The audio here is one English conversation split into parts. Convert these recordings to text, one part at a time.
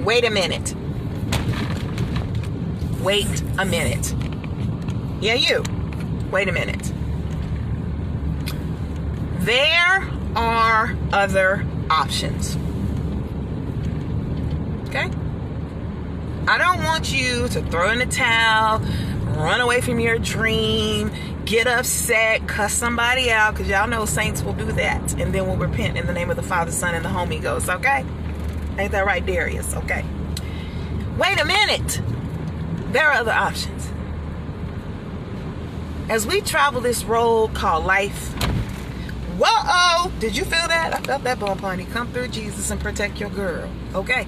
Wait a minute. Wait a minute. Yeah, you. Wait a minute. There are other options. Okay? I don't want you to throw in the towel, run away from your dream, get upset, cuss somebody out, because y'all know saints will do that. And then we'll repent in the name of the Father, Son, and the Holy Ghost. Okay? Ain't that right, Darius? Okay. Wait a minute. There are other options. As we travel this road called life, whoa, did you feel that? I felt that bump, honey. Come through, Jesus, and protect your girl. Okay.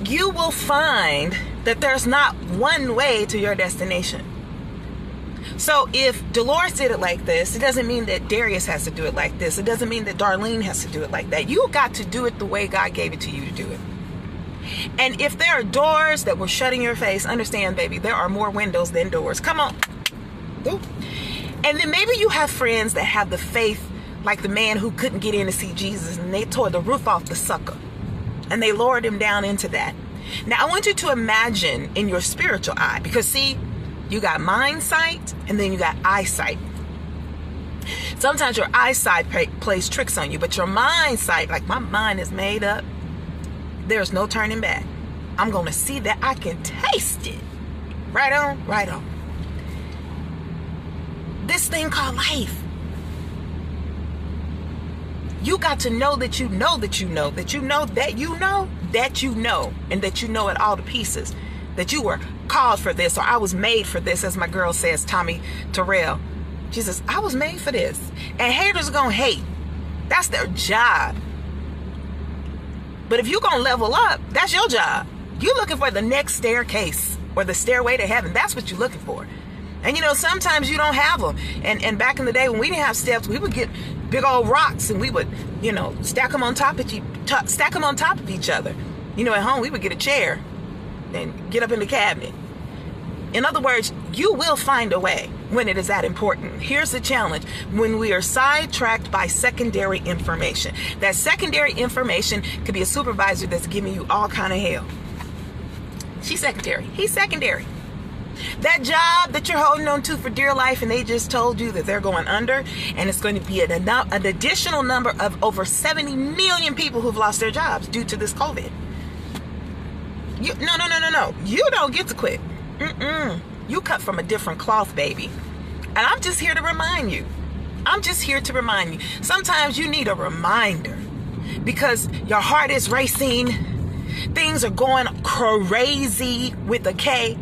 You will find that there's not one way to your destination. So if Dolores did it like this, it doesn't mean that Darius has to do it like this. It doesn't mean that Darlene has to do it like that. You got to do it the way God gave it to you to do it. And if there are doors that will shut in your face, understand, baby, there are more windows than doors. Come on. Ooh. And then maybe you have friends that have the faith like the man who couldn't get in to see Jesus, and they tore the roof off the sucker and they lowered him down into that. Now I want you to imagine in your spiritual eye, because see, you got mind sight and then you got eyesight. Sometimes your eyesight plays tricks on you, but your mind sight, like my mind is made up, there's no turning back. I'm going to see that. I can taste it. Right on, right on. This thing called life. You got to know that you know that you know that you know that you know that you know, and that you know it all to pieces. That you were called for this, or I was made for this, as my girl says, Tommy Terrell. She says, I was made for this. And haters are going to hate. That's their job. But if you're going to level up, that's your job. You're looking for the next staircase or the stairway to heaven. That's what you're looking for. And you know, sometimes you don't have them. And back in the day when we didn't have steps, we would get big old rocks and we would, you know, stack them on top of each other. You know, at home we would get a chair and get up in the cabinet. In other words, you will find a way when it is that important. Here's the challenge. When we are sidetracked by secondary information. That secondary information could be a supervisor that's giving you all kind of hell. She's secondary. He's secondary. That job that you're holding on to for dear life, and they just told you that they're going under, and it's going to be an additional number of over 70 million people who've lost their jobs due to this COVID. No. You don't get to quit. You cut from a different cloth, baby. And I'm just here to remind you. Sometimes you need a reminder because your heart is racing. Things are going crazy with a K.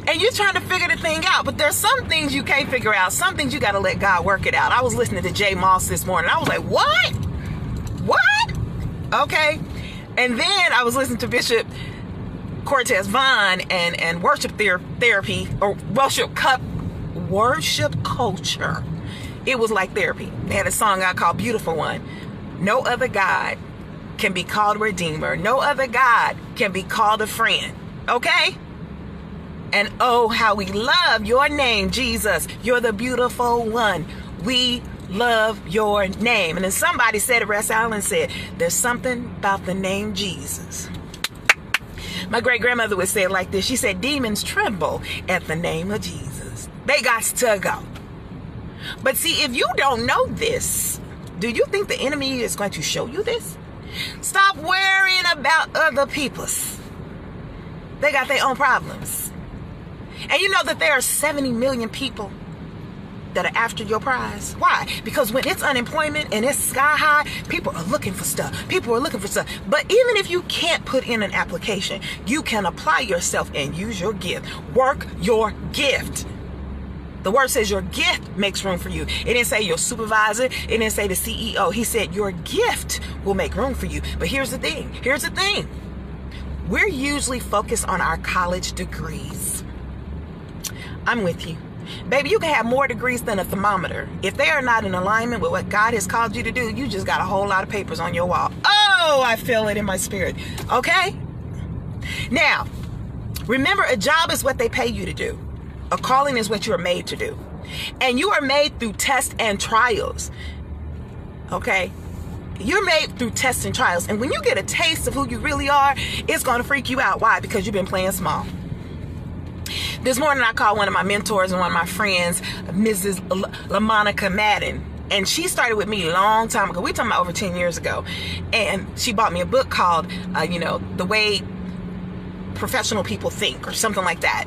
And you're trying to figure the thing out. But there's some things you can't figure out. Some things you got to let God work it out. I was listening to Jay Moss this morning. I was like, what? Okay. And then I was listening to Bishop Cortez Vaughn and worship therapy, or worship culture. It was like therapy. They had a song out called Beautiful One. No other God can be called a redeemer. No other God can be called a friend. Okay? And oh, how we love your name, Jesus. You're the beautiful one. We love your name. And then somebody said, Russ Allen said, there's something about the name Jesus. My great grandmother would say it like this. She said, demons tremble at the name of Jesus. They got to go. But see, if you don't know this, do you think the enemy is going to show you this? Stop worrying about other people's. They got their own problems. And you know that there are 70 million people that are after your prize. Why? Because when it's unemployment and it's sky high, people are looking for stuff. But even if you can't put in an application, you can apply yourself and use your gift. Work your gift. The word says your gift makes room for you. It didn't say your supervisor. It didn't say the CEO. He said your gift will make room for you. But here's the thing. We're usually focused on our college degrees. I'm with you. Baby, you can have more degrees than a thermometer. If they are not in alignment with what God has called you to do, you just got a whole lot of papers on your wall. Oh, I feel it in my spirit. Okay? Now, remember, a job is what they pay you to do. A calling is what you are made to do. And you are made through tests and trials. Okay? You're made through tests and trials. And when you get a taste of who you really are, it's going to freak you out. Why? Because you've been playing small. This morning I called one of my mentors and one of my friends, Mrs. LaMonica Madden. And she started with me a long time ago. We're talking about over 10 years ago. And she bought me a book called, The Way Professional People Think, or something like that.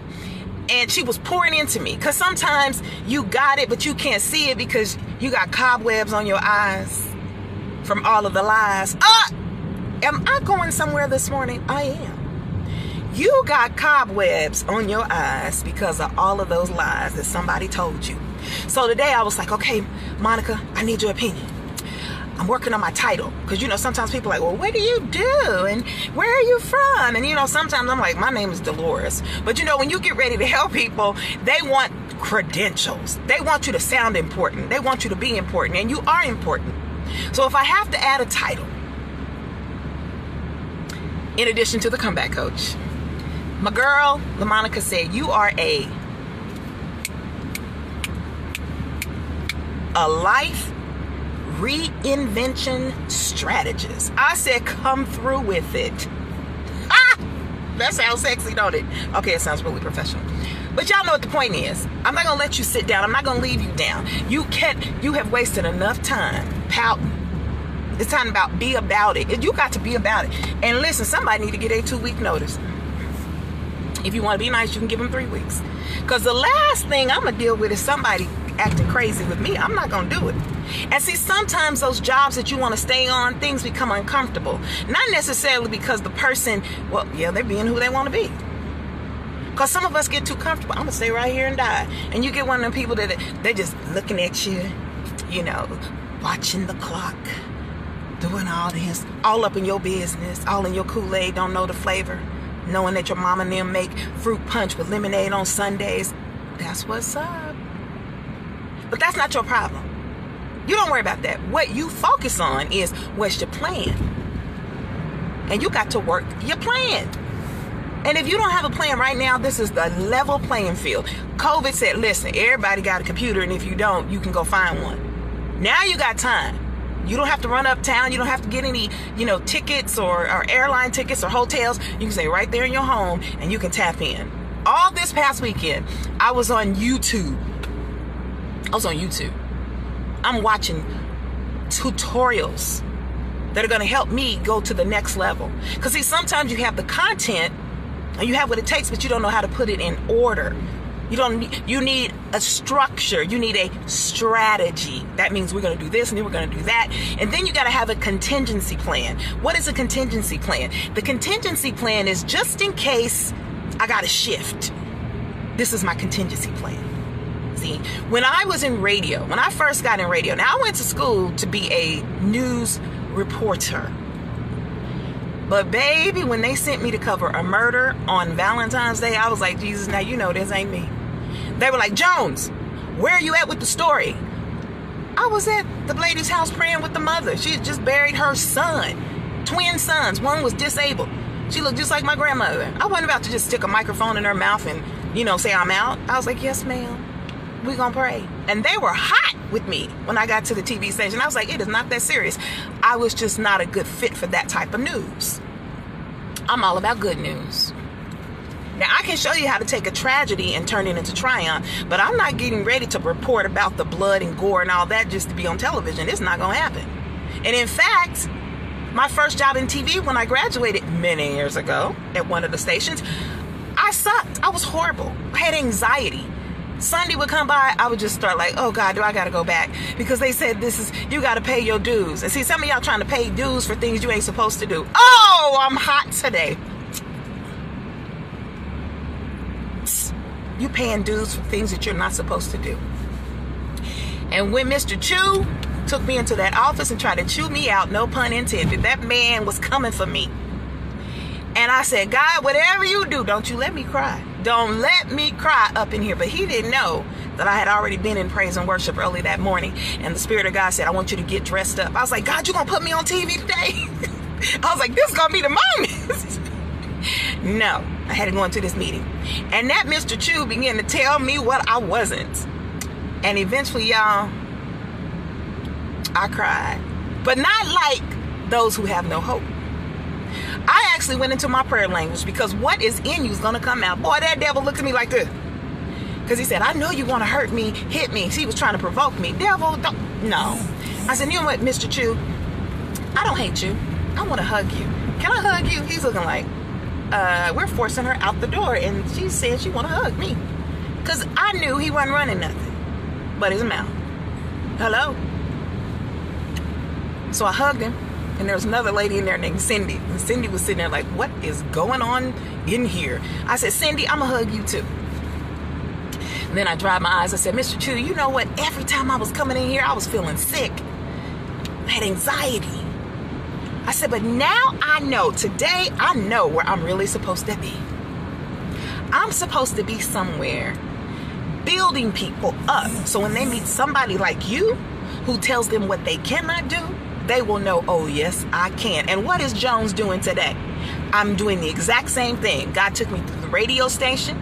And she was pouring into me. Because sometimes you got it, but you can't see it because you got cobwebs on your eyes from all of the lies. Am I going somewhere this morning? I am. You got cobwebs on your eyes because of all of those lies that somebody told you. So today I was like, okay, Monica, I need your opinion. I'm working on my title. Because, sometimes people are like, well, what do you do? And where are you from? And, sometimes I'm like, my name is Dolores. But, when you get ready to help people, they want credentials. They want you to sound important. They want you to be important. And you are important. So if I have to add a title, in addition to the comeback coach, my girl, LaMonica, said, you are a life reinvention strategist. I said, come through with it. That sounds sexy, don't it? Okay, it sounds really professional. But y'all know what the point is. I'm not going to let you sit down. I'm not going to leave you down. You have wasted enough time pouting. It's time to be about it. You got to be about it. And listen, somebody need to get a 2-week notice. If you want to be nice, you can give them 3 weeks. Because the last thing I'm going to deal with is somebody acting crazy with me. I'm not going to do it. And see, sometimes those jobs that you want to stay on, things become uncomfortable. Not necessarily because the person, they're being who they want to be. Because some of us get too comfortable. I'm going to stay right here and die. And you get one of them people that they're just looking at you, watching the clock, doing all this, all up in your business, all in your Kool-Aid, don't know the flavor. Knowing that your mom and them make fruit punch with lemonade on Sundays. That's what's up. But that's not your problem. You don't worry about that. What you focus on is what's your plan. And you got to work your plan. And if you don't have a plan right now, this is the level playing field. COVID said, listen, everybody got a computer, and if you don't, you can go find one. Now you got time. You don't have to run uptown. You don't have to get any, tickets or airline tickets or hotels. You can stay right there in your home and you can tap in. All this past weekend, I was on YouTube. I'm watching tutorials that are going to help me go to the next level. Because see, sometimes you have the content and you have what it takes, but you don't know how to put it in order. You need a structure. You need a strategy. That means we're going to do this and then we're going to do that. And then you got to have a contingency plan. What is a contingency plan? The contingency plan is just in case I got to shift. This is my contingency plan. See, when I was in radio, when I first got in radio, now I went to school to be a news reporter. But baby, when they sent me to cover a murder on Valentine's Day, I was like, Jesus, now you know this ain't me. They were like, Jones, where are you at with the story? I was at the lady's house praying with the mother. She had just buried her son, twin sons. One was disabled. She looked just like my grandmother. I wasn't about to just stick a microphone in her mouth and, say I'm out. I was like, yes, ma'am. We're going to pray. And they were hot with me when I got to the TV station. I was like, it is not that serious. I was just not a good fit for that type of news. I'm all about good news. Now, I can show you how to take a tragedy and turn it into triumph, but I'm not getting ready to report about the blood and gore and all that just to be on television. It's not going to happen. And in fact, my first job in TV when I graduated many years ago at one of the stations, I sucked. I was horrible. I had anxiety. Sunday would come by, I would just start like, oh God, do I got to go back? Because they said you got to pay your dues. And see, some of y'all trying to pay dues for things you ain't supposed to do. Oh, I'm hot today. You paying dues for things that you're not supposed to do. And when Mr. Chew took me into that office and tried to chew me out, no pun intended, that man was coming for me. And I said, God, whatever you do, don't you let me cry. Don't let me cry up in here. But he didn't know that I had already been in praise and worship early that morning. And the Spirit of God said, I want you to get dressed up. I was like, God, you going to put me on TV today? I was like, this is going to be the moment. No, I had to go into this meeting. And that Mr. Chew began to tell me what I wasn't. And eventually, y'all, I cried. but not like those who have no hope. I actually went into my prayer language because what is in you is going to come out. Boy, that devil looked at me like this. Because he said, I know you want to hurt me, hit me. He was trying to provoke me. Devil, don't. No. I said, you know what, Mr. Chu? I don't hate you. I want to hug you. Can I hug you? He's looking like, we're forcing her out the door. And she said she want to hug me. Because I knew he wasn't running nothing but his mouth. Hello? So I hugged him. And there was another lady in there named Cindy. And Cindy was sitting there like, what is going on in here? I said, Cindy, I'm going to hug you too. And then I dried my eyes. I said, Mr. Chu, you know what? Every time I was coming in here, I was feeling sick. I had anxiety. I said, but now I know. Today, I know where I'm really supposed to be. I'm supposed to be somewhere building people up. So when they meet somebody like you who tells them what they cannot do, they will know, oh, yes, I can. And what is Jones doing today? I'm doing the exact same thing. God took me to the radio station,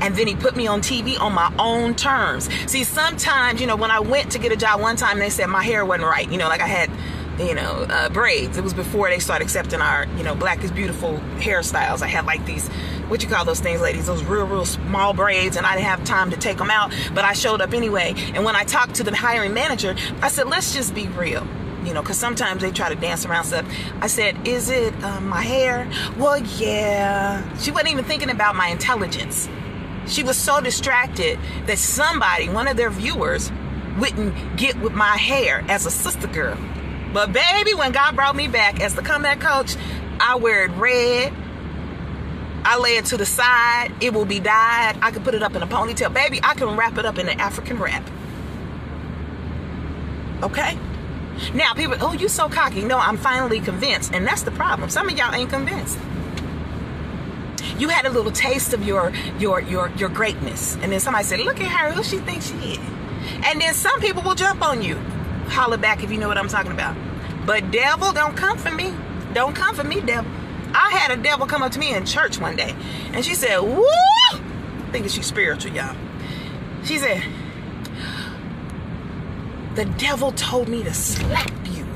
and then he put me on TV on my own terms. See, sometimes, when I went to get a job one time, they said my hair wasn't right. Like I had, braids. It was before they started accepting our, Black is Beautiful hairstyles. I had like these, what you call those things, ladies? Those real small braids, and I didn't have time to take them out, but I showed up anyway. And when I talked to the hiring manager, I said, let's just be real. Because sometimes they try to dance around stuff. I said, is it my hair? Well, yeah. She wasn't even thinking about my intelligence. She was so distracted that somebody, one of their viewers, wouldn't get with my hair as a sister girl. But baby, when God brought me back as the comeback coach, I wear it red. I lay it to the side. It will be dyed. I can put it up in a ponytail. Baby, I can wrap it up in an African wrap. Okay? Now, people, oh, you so cocky. No, I'm finally convinced. And that's the problem. Some of y'all ain't convinced. You had a little taste of your greatness. And then somebody said, look at her. Who she thinks she is? And then some people will jump on you. Holler back if you know what I'm talking about. But devil, don't come for me. Don't come for me, devil. I had a devil come up to me in church one day. And she said, woo! I think she's spiritual, y'all. She said, the devil told me to slap you.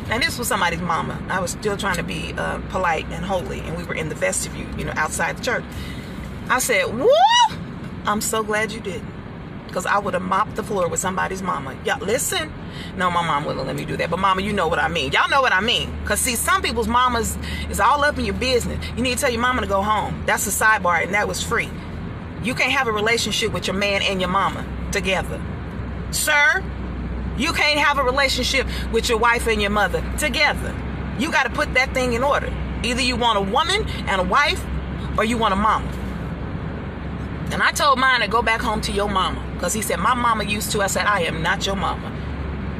Now, this was somebody's mama. I was still trying to be polite and holy, and we were in the vestibule, outside the church. I said, woo! I'm so glad you didn't, because I would have mopped the floor with somebody's mama. Y'all, listen. No, my mom wouldn't let me do that. But mama, you know what I mean. Y'all know what I mean. Because, see, some people's mamas is all up in your business. You need to tell your mama to go home. That's a sidebar, and that was free. You can't have a relationship with your man and your mama together. Sir, you can't have a relationship with your wife and your mother together. You got to put that thing in order. Either you want a woman and a wife, or you want a mama. And I told mine to go back home to your mama, because he said, my mama used to. I said, I am not your mama.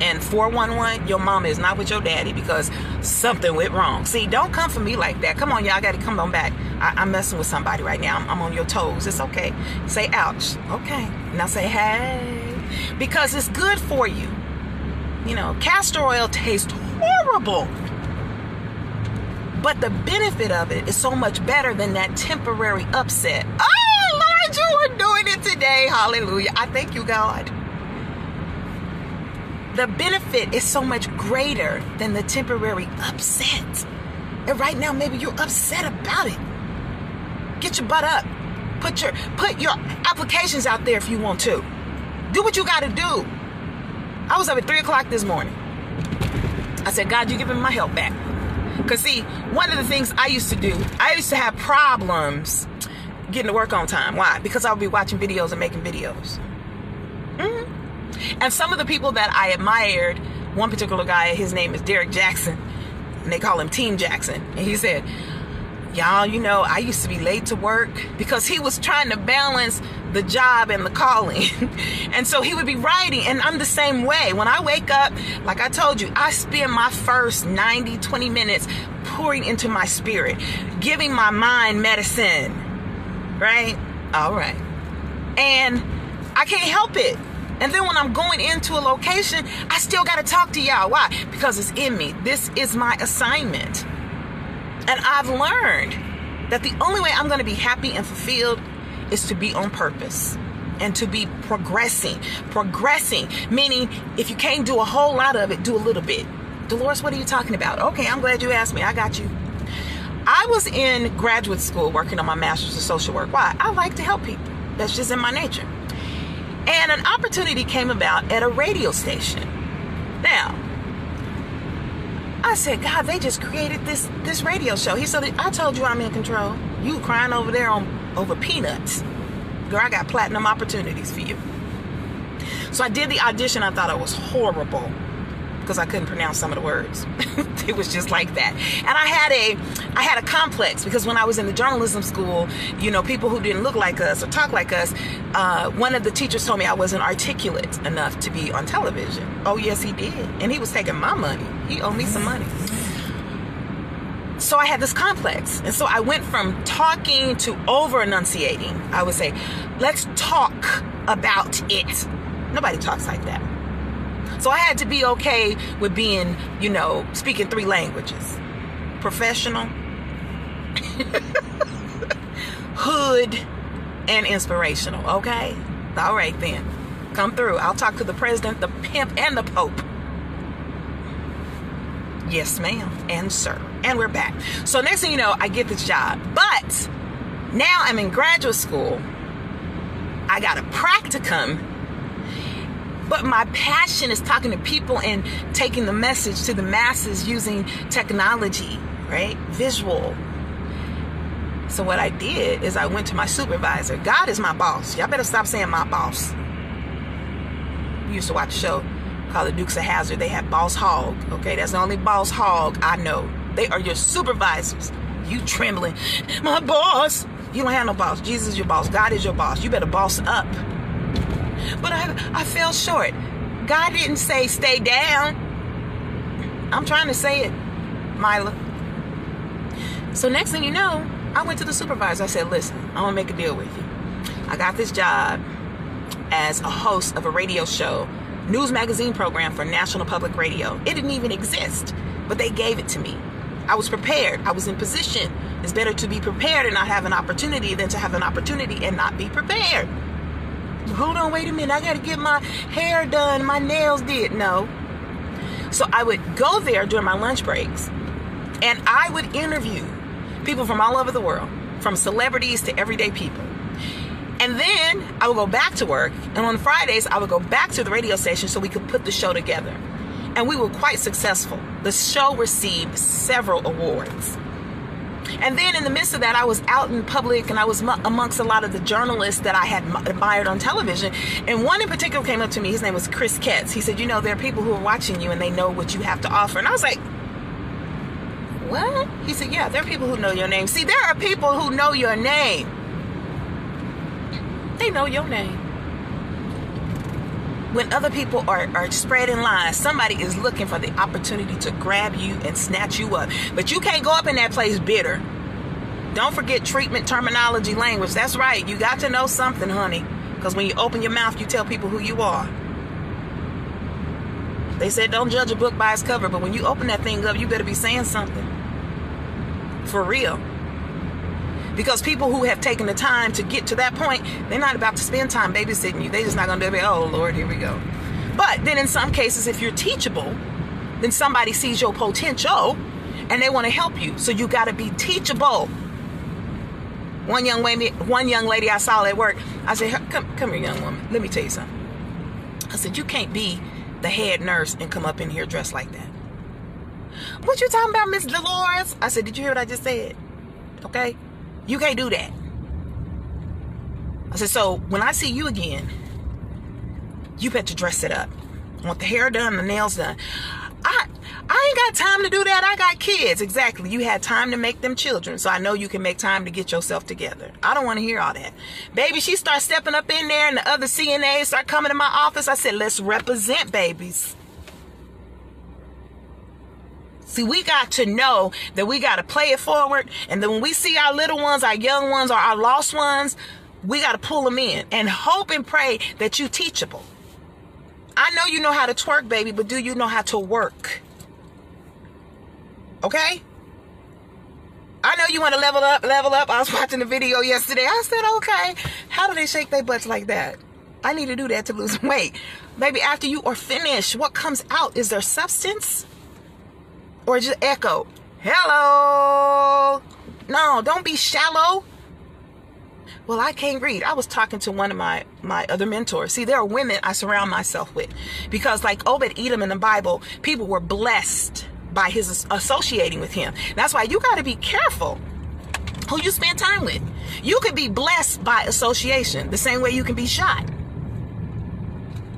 And 411, your mama is not with your daddy because something went wrong. See, don't come for me like that. Come on, y'all got to come on back. I'm messing with somebody right now. I'm on your toes. It's okay. Say ouch. Okay. Now say hey. Because it's good for you. Castor oil tastes horrible. But the benefit of it is so much better than that temporary upset. Oh, Lord, you are doing it today. Hallelujah. I thank you, God. The benefit is so much greater than the temporary upset. And right now, maybe you're upset about it. Get your butt up. Put your applications out there if you want to. Do what you got to do. I was up at 3 o'clock this morning. I said, God, you giving me my help back. Because, see, one of the things I used to do, I used to have problems getting to work on time. Why? Because I would be watching videos and making videos. And some of the people that I admired, one particular guy, his name is Derek Jackson, and they call him Team Jackson. And he said, y'all, I used to be late to work, because he was trying to balance the job and the calling. And so he would be writing, and I'm the same way. When I wake up, like I told you, I spend my first 20 minutes pouring into my spirit, giving my mind medicine, right? All right. And I can't help it. And then when I'm going into a location, I still got to talk to y'all. Why? Because it's in me. This is my assignment. And I've learned that the only way I'm going to be happy and fulfilled is to be on purpose and to be progressing. Progressing, meaning if you can't do a whole lot of it, do a little bit. Dolores, what are you talking about? Okay, I'm glad you asked me. I got you. I was in graduate school working on my master's of social work. Why? I like to help people. That's just in my nature. And an opportunity came about at a radio station. Now, I said, God, they just created this radio show. He said, I told you I'm in control. You crying over there over peanuts. Girl, I got platinum opportunities for you. So I did the audition. I thought it was horrible because I couldn't pronounce some of the words. It was just like that. And I had a complex because when I was in the journalism school, you know, people who didn't look like us or talk like us, one of the teachers told me I wasn't articulate enough to be on television. Oh, yes, he did. And he was taking my money. He owed me some money. So I had this complex. And so I went from talking to over enunciating. I would say, let's talk about it. Nobody talks like that. So I had to be okay with being, you know, speaking 3 languages. Professional, hood, and inspirational. Okay? All right then. Come through. I'll talk to the president, the pimp, and the pope. Yes, ma'am, and sir. And we're back. So next thing you know, I get this job. But now I'm in graduate school. I got a practicum. But my passion is talking to people and taking the message to the masses using technology, right? Visual. So what I did is I went to my supervisor. God is my boss. Y'all better stop saying my boss. We used to watch a show called The Dukes of Hazzard. They had Boss Hogg. Okay, that's the only Boss Hogg I know. They are your supervisors. You trembling. My boss. You don't have no boss. Jesus is your boss. God is your boss. You better boss up. But I fell short. God didn't say stay down. I'm trying to say it, Mila. So next thing you know, I went to the supervisor. I said, listen, I want to make a deal with you. I got this job as a host of a radio show, news magazine program for National Public Radio. It didn't even exist, but they gave it to me. I was prepared. I was in position. It's better to be prepared and not have an opportunity than to have an opportunity and not be prepared. Hold on, wait a minute. I got to get my hair done, my nails did. No. So I would go there during my lunch breaks and I would interview people from all over the world, from celebrities to everyday people. And then I would go back to work, and on Fridays I would go back to the radio station so we could put the show together. And we were quite successful. The show received several awards. And then in the midst of that, I was out in public and I was amongst a lot of the journalists that I had admired on television. And one in particular came up to me. His name was Chris Ketz. He said, you know, there are people who are watching you and they know what you have to offer. And I was like, what? He said, yeah, there are people who know your name. See, there are people who know your name. They know your name. When other people are spreading lies, somebody is looking for the opportunity to grab you and snatch you up. But you can't go up in that place bitter. Don't forget treatment, terminology, language. That's right. You got to know something, honey. Because when you open your mouth, you tell people who you are. They said don't judge a book by its cover. But when you open that thing up, you better be saying something. For real. Because people who have taken the time to get to that point, they're not about to spend time babysitting you. They're just not going to be, oh, Lord, here we go. But then in some cases, if you're teachable, then somebody sees your potential and they want to help you. So you got to be teachable. One young lady I saw at work, I said, come here, young woman. Let me tell you something. I said, you can't be the head nurse and come up in here dressed like that. What you talking about, Miss Dolores? I said, did you hear what I just said? Okay. You can't do that. I said, so when I see you again, you better dress it up. I want the hair done, the nails done. I ain't got time to do that. I got kids. Exactly. You had time to make them children. So I know you can make time to get yourself together. I don't want to hear all that. Baby, she starts stepping up in there and the other CNAs start coming to my office. I said, let's represent, babies. See, we got to know that we got to play it forward. And then when we see our little ones, our young ones, or our lost ones, we got to pull them in and hope and pray that you teachable. I know you know how to twerk, baby, but do you know how to work? Okay? I know you want to level up. I was watching the video yesterday. I said, okay, how do they shake their butts like that? I need to do that to lose weight. Baby, after you are finished, what comes out? Is there substance? or just echo, hello. No, don't be shallow. Well, I can't read. I was talking to one of my other mentors. See, there are women I surround myself with, because like Obed-Edom in the Bible, people were blessed by his associating with him. That's why you got to be careful who you spend time with. You could be blessed by association the same way you can be shot.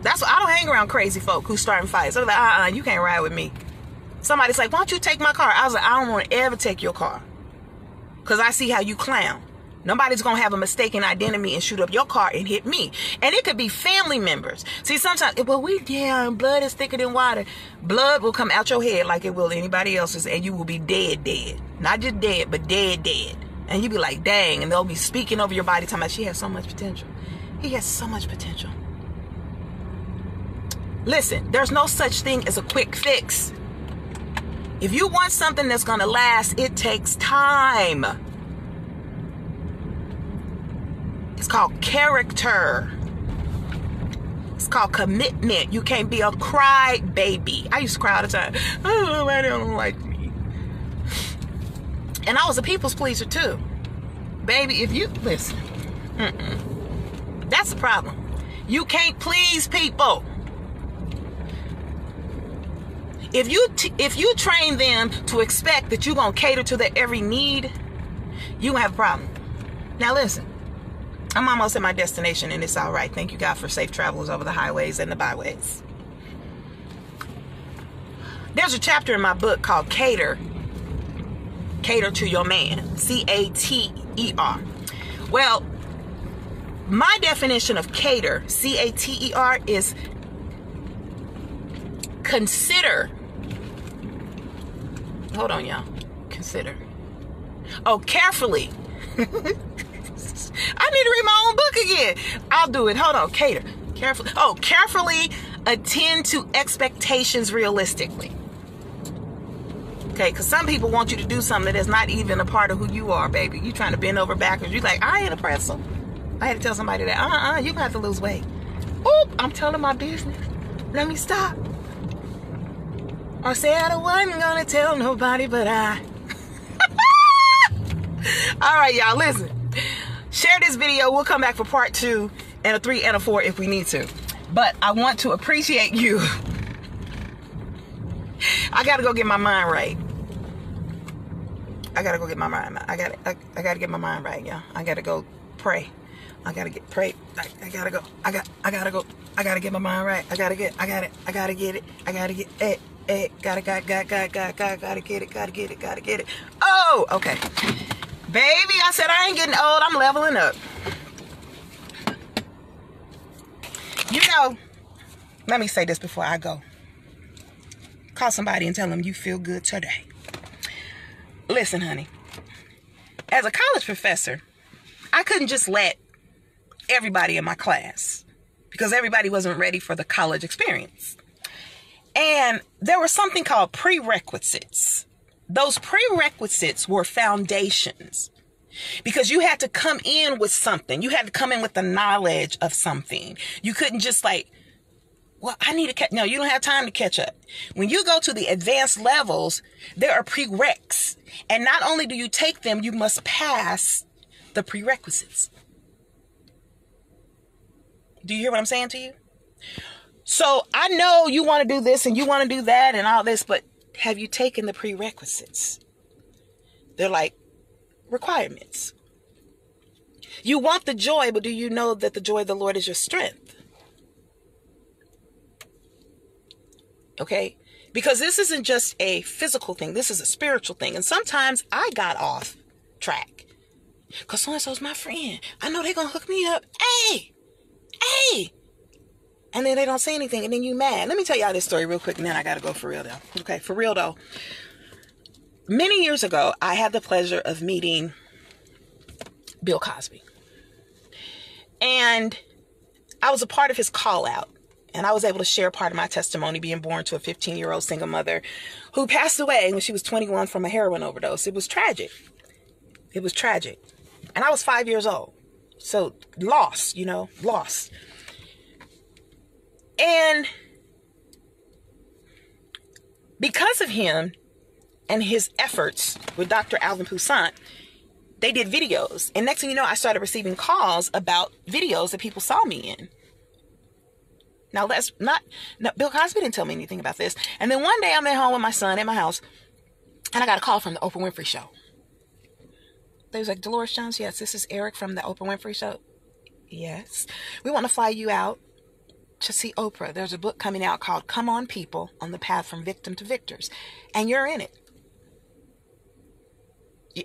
That's why I don't hang around crazy folk who starting fights. So they're like, you can't ride with me. Somebody's like, why don't you take my car? I was like, I don't want to ever take your car, because I see how you clown. Nobody's going to have a mistaken identity and shoot up your car and hit me. And it could be family members. See, sometimes, well, blood is thicker than water. Blood will come out your head like it will anybody else's, and you will be dead. Not just dead, but dead. And you be like, dang. And they'll be speaking over your body, talking about, she has so much potential. He has so much potential. Listen, there's no such thing as a quick fix. If you want something that's going to last, it takes time. It's called character. It's called commitment. You can't be a cry baby. I used to cry all the time. Oh, nobody don't like me. And I was a people's pleaser too. Baby, if you listen, that's the problem. You can't please people. If you train them to expect that you're going to cater to their every need, you have a problem. Now listen. I'm almost at my destination, and it's all right. Thank you, God, for safe travels over the highways and the byways. There's a chapter in my book called Cater. Cater to your man. C-A-T-E-R. Well, my definition of cater, C-A-T-E-R, is consider. Hold on, y'all. Consider. Oh, carefully. I need to read my own book again. I'll do it. Hold on. Cater. Carefully. Oh, carefully attend to expectations realistically. Okay, because some people want you to do something that is not even a part of who you are, baby. You trying to bend over backwards. You're like, I ain't a pretzel. I had to tell somebody that, you're going to have to lose weight. Oop, I'm telling my business. Let me stop. Or say I wasn't going to tell nobody, but I. All right, y'all, listen. Share this video. We'll come back for part 2 and a 3 and a 4 if we need to. But I want to appreciate you. I got to go get my mind right. I got to go get my mind. I got to get my mind right, y'all. I got to go pray. I got to get pray. I got to go. I got to go. I got to get my mind right. I got to get it. I got to get it. Gotta get it. Oh, okay. Baby, I said I ain't getting old. I'm leveling up. You know, let me say this before I go. Call somebody and tell them you feel good today. Listen, honey. As a college professor, I couldn't just let everybody in my class, because everybody wasn't ready for the college experience. And there was something called prerequisites. Those prerequisites were foundations, because you had to come in with something. You had to come in with the knowledge of something. You couldn't just like, well, I need to catch. No, you don't have time to catch up. When you go to the advanced levels, there are prereqs. And not only do you take them, you must pass the prerequisites. Do you hear what I'm saying to you? So I know you want to do this and you want to do that and all this, but have you taken the prerequisites? They're like requirements. You want the joy, but do you know that the joy of the Lord is your strength? Okay? Because this isn't just a physical thing. This is a spiritual thing. And sometimes I got off track. Because so-and-so's my friend. I know they're going to hook me up. Hey! And then they don't say anything, and then you mad. Let me tell y'all this story real quick, and then I got to go for real, though. Okay, for real, though. Many years ago, I had the pleasure of meeting Bill Cosby. And I was a part of his call out. And I was able to share part of my testimony, being born to a 15-year-old single mother who passed away when she was 21 from a heroin overdose. It was tragic. It was tragic. And I was 5 years old. So lost. And because of him, and his efforts with Dr. Alvin Toussaint, they did videos. And next thing you know, I started receiving calls about videos that people saw me in. Now, Bill Cosby didn't tell me anything about this. And then one day I'm at home with my son at my house, and I got a call from the Oprah Winfrey Show. They was like, Dolores Jones, yes, this is Eric from the Oprah Winfrey Show. Yes. We want to fly you out to see Oprah. There's a book coming out called Come On People, On the Path from Victim to Victors. And you're in it.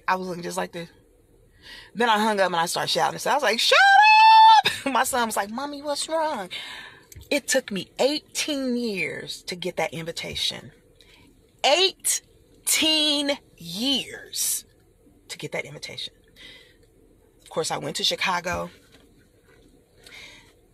I was looking just like this. Then I hung up and I started shouting. So I was like, shut up! My son was like, Mommy, what's wrong? It took me 18 years to get that invitation. 18 years to get that invitation. Of course, I went to Chicago.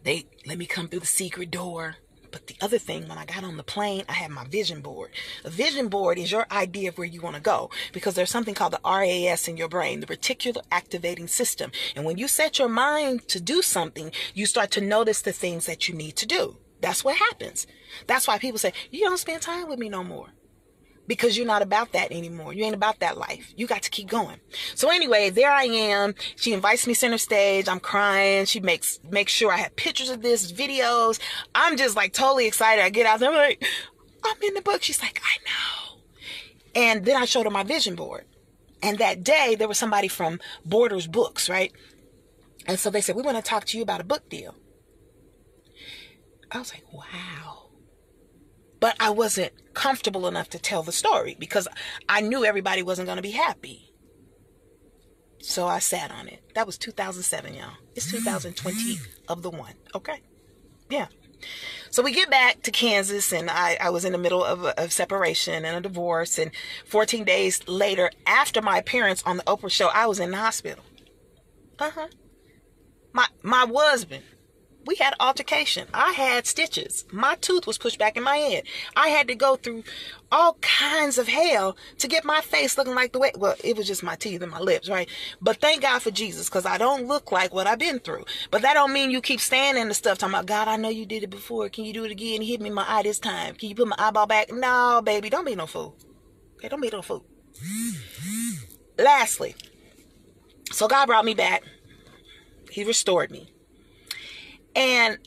They let me come through the secret door. But the other thing, when I got on the plane, I had my vision board. A vision board is your idea of where you want to go, because there's something called the RAS in your brain, the reticular activating system. And when you set your mind to do something, you start to notice the things that you need to do. That's what happens. That's why people say, you don't spend time with me no more. Because you're not about that anymore. You ain't about that life. You got to keep going. So anyway, there I am. She invites me center stage. I'm crying. She makes sure I have pictures of this, videos. I'm just like totally excited. I get out there. I'm like, I'm in the book. She's like, I know. And then I showed her my vision board. And that day there was somebody from Borders Books, right? And so they said, we want to talk to you about a book deal. I was like, wow. But I wasn't comfortable enough to tell the story because I knew everybody wasn't going to be happy. So I sat on it. That was 2007, y'all. It's 2020 of the one. Okay. Yeah. So we get back to Kansas, and I was in the middle of separation and a divorce. And 14 days later, after my appearance on the Oprah show, I was in the hospital. My husband. We had an altercation. I had stitches. My tooth was pushed back in my head. I had to go through all kinds of hell to get my face looking like the way, well, it was just my teeth and my lips, right? But thank God for Jesus, because I don't look like what I've been through. But that don't mean you keep standing in the stuff talking about, God, I know you did it before. Can you do it again? Hit me in my eye this time. Can you put my eyeball back? No, baby, don't be no fool. Okay, don't be no fool. Lastly, so God brought me back. He restored me. And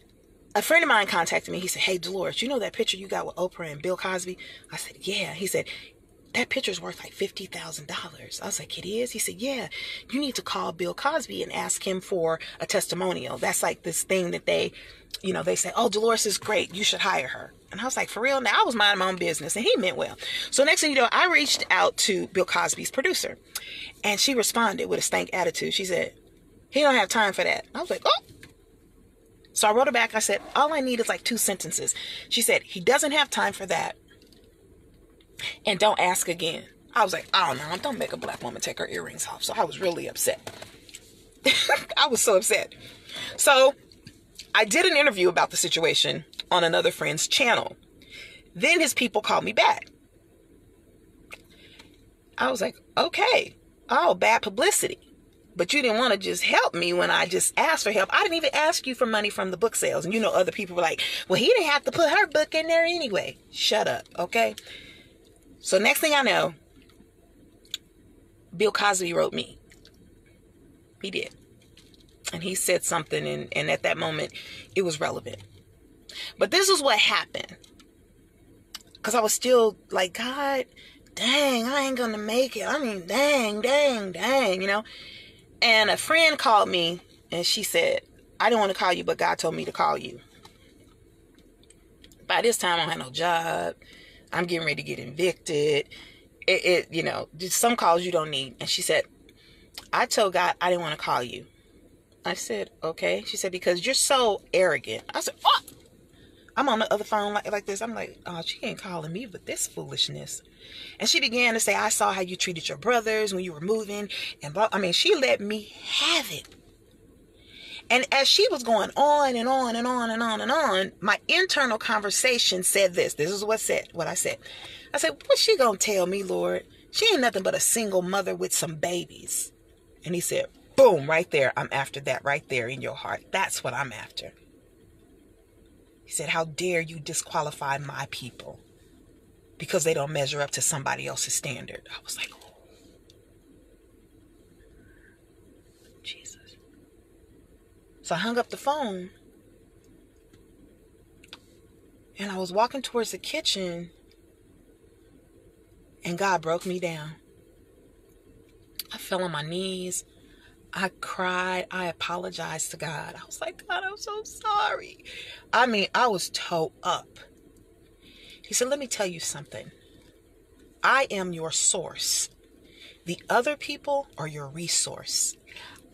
a friend of mine contacted me. He said, hey, Dolores, you know that picture you got with Oprah and Bill Cosby? I said, yeah. He said, that picture's worth like $50,000. I was like, it is? He said, yeah. You need to call Bill Cosby and ask him for a testimonial. That's like this thing that they say, oh, Dolores is great. You should hire her. And I was like, for real? Now I was minding my own business, and he meant well. So next thing you know, I reached out to Bill Cosby's producer, and she responded with a stank attitude. She said, he don't have time for that. I was like, oh. So I wrote her back. I said, all I need is like 2 sentences. She said, he doesn't have time for that. And don't ask again. I was like, oh no, don't make a black woman take her earrings off. So I was really upset. I was so upset. So I did an interview about the situation on another friend's channel. Then his people called me back. I was like, okay. Oh, bad publicity. But you didn't want to just help me when I just asked for help. I didn't even ask you for money from the book sales. And other people were like, well, he didn't have to put her book in there anyway. Shut up, okay? So next thing I know, Bill Cosby wrote me. He did. And he said something, and at that moment, it was relevant. But this is what happened. Because I was still like, God, dang, I ain't going to make it. I mean, dang, And a friend called me, and she said, I didn't want to call you, but God told me to call you. By this time, I don't have no job. I'm getting ready to get evicted. Just some calls you don't need. And she said, I told God I didn't want to call you. I said, okay. She said, because you're so arrogant. I said, oh! I'm on the other phone like this. I'm like, oh, she ain't calling me with this foolishness. And she began to say, I saw how you treated your brothers when you were moving. And she let me have it. And as she was going on and on and on and on and on, my internal conversation said this. This is what I said. I said, what's she going to tell me, Lord? She ain't nothing but a single mother with some babies. And he said, boom, right there. I'm after that right there in your heart. That's what I'm after. He said, how dare you disqualify my people? because they don't measure up to somebody else's standard. I was like, oh, Jesus. So I hung up the phone, and I was walking towards the kitchen, and God broke me down. I fell on my knees. I cried. I apologized to God. I was like, God, I'm so sorry. I mean, I was toe up. He said, let me tell you something. I am your source. The other people are your resource.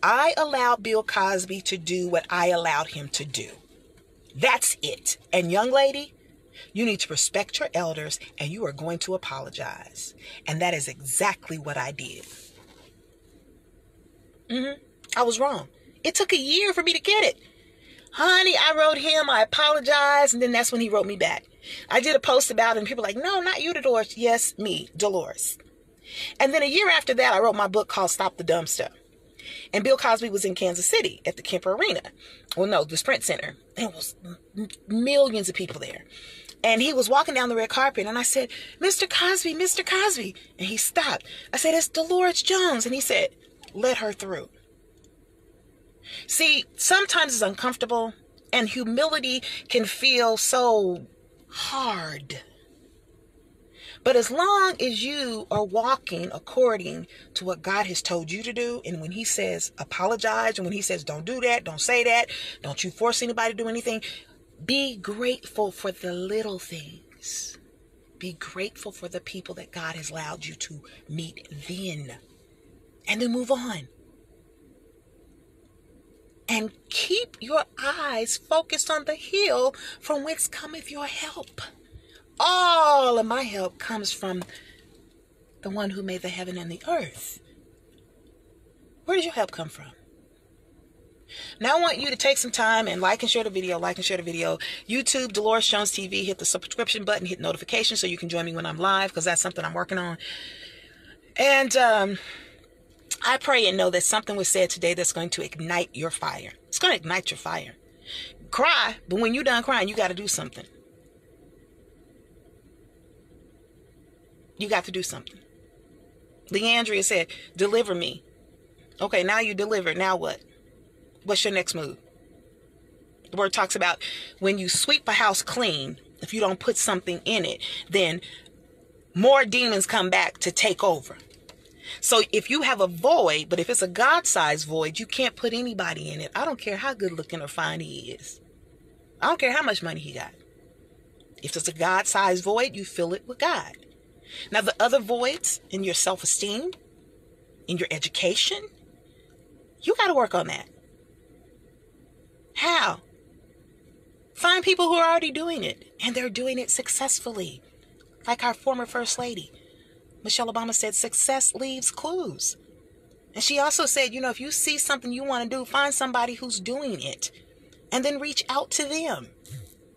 I allowed Bill Cosby to do what I allowed him to do. That's it. And young lady, you need to respect your elders, and you are going to apologize. And that is exactly what I did. I was wrong. It took a year for me to get it. Honey, I wrote him, I apologized, and then that's when he wrote me back. I did a post about it, and people were like, no, not you, Dolores. Yes, me, Dolores. And then a year after that, I wrote my book called Stop the Dumb Stuff. And Bill Cosby was in Kansas City at the Kemper Arena. Well, no, the Sprint Center. There was millions of people there. And he was walking down the red carpet, and I said, Mr. Cosby, Mr. Cosby. And he stopped. I said, it's Dolores Jones. And he said, let her through. See, sometimes it's uncomfortable, and humility can feel so hard. But as long as you are walking according to what God has told you to do, and when he says apologize, and when he says don't do that, don't say that, don't you force anybody to do anything, be grateful for the little things. Be grateful for the people that God has allowed you to meet then. And then move on. And keep your eyes focused on the hill from whence cometh your help. All of my help comes from the one who made the heaven and the earth. Where does your help come from? Now I want you to take some time and like and share the video, YouTube, Dolores Jones TV, hit the subscription button, hit notifications so you can join me when I'm live, because that's something I'm working on. And I pray and know that something was said today that's going to ignite your fire. It's going to ignite your fire. Cry, but when you're done crying, you got to do something. You got to do something. Leandria said, deliver me. Okay, now you delivered. Now what? What's your next move? The word talks about when you sweep a house clean, if you don't put something in it, then more demons come back to take over. So if you have a void, but if it's a God-sized void, you can't put anybody in it. I don't care how good looking or fine he is. I don't care how much money he got. If it's a God-sized void, you fill it with God. Now the other voids in your self-esteem, in your education, you got to work on that. How? Find people who are already doing it, and they're doing it successfully. Like our former First Lady. Michelle Obama said, success leaves clues. And she also said, you know, if you see something you want to do, find somebody who's doing it. And then reach out to them.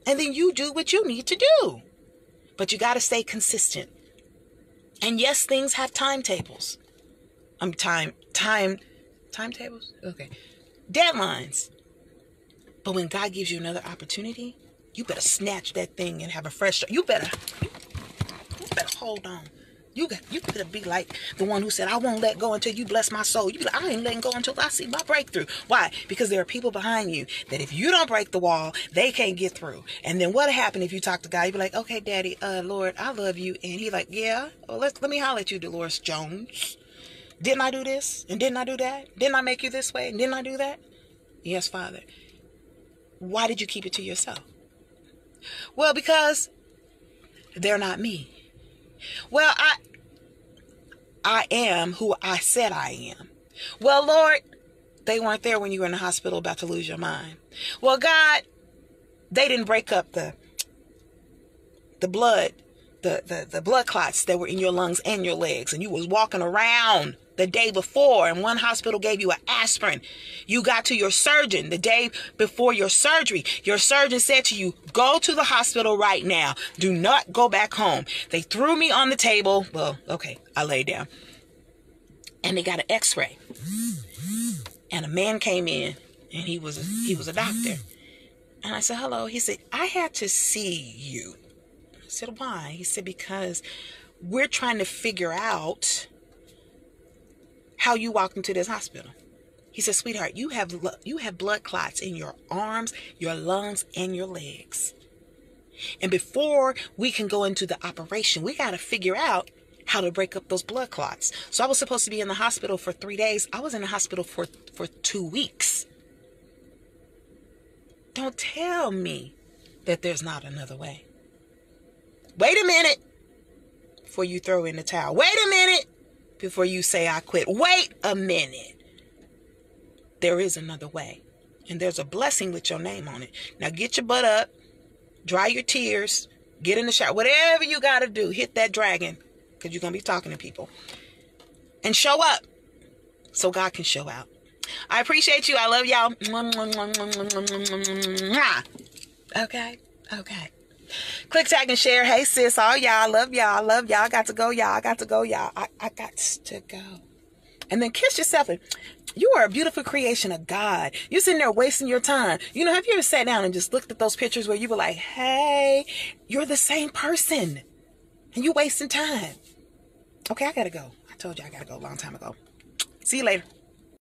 And then you do what you need to do. But you got to stay consistent. And yes, things have timetables. Timetables? Okay. Deadlines. But when God gives you another opportunity, you better snatch that thing and have a fresh start. You better hold on. You better be like the one who said, I won't let go until you bless my soul. You be like, I ain't letting go until I see my breakthrough. Why? Because there are people behind you that if you don't break the wall, they can't get through. And then what'll happen if you talk to God? You be like, okay, Daddy, Lord, I love you. And he like, yeah, well, let me holler at you, Dolores Jones. Didn't I do this? And didn't I do that? Didn't I make you this way? And didn't I do that? Yes, Father. Why did you keep it to yourself? Well, because they're not me. Well, I am who I said I am. Well, Lord, they weren't there when you were in the hospital about to lose your mind. Well, God, they didn't break up the blood, the blood clots that were in your lungs and your legs, and you was walking around the day before, and one hospital gave you an aspirin. You got to your surgeon the day before your surgery. Your surgeon said to you, go to the hospital right now. Do not go back home. They threw me on the table. Well, okay, I lay down. And they got an x-ray. And a man came in, and he was a doctor. And I said, hello. He said, I had to see you. I said, why? He said, because we're trying to figure out how you walked into this hospital. He said, sweetheart, you have blood clots in your arms, your lungs, and your legs. And before we can go into the operation, we got to figure out how to break up those blood clots. So I was supposed to be in the hospital for 3 days. I was in the hospital for 2 weeks. Don't tell me that there's not another way. Wait a minute before you throw in the towel. Wait a minute before you say I quit. Wait a minute. There is another way. And there's a blessing with your name on it. Now get your butt up. Dry your tears. Get in the shower. Whatever you got to do. Hit that dragon. Because you're going to be talking to people. And show up. So God can show out. I appreciate you. I love y'all. Okay. Click, tag, and share. Hey, sis. All y'all. I love y'all. I love y'all. I got to go, y'all. I got to go. And then kiss yourself. And you are a beautiful creation of God. You're sitting there wasting your time. You know, have you ever sat down and just looked at those pictures where you were like, hey, you're the same person. And you wasting time. Okay, I got to go. I told you I got to go a long time ago. See you later.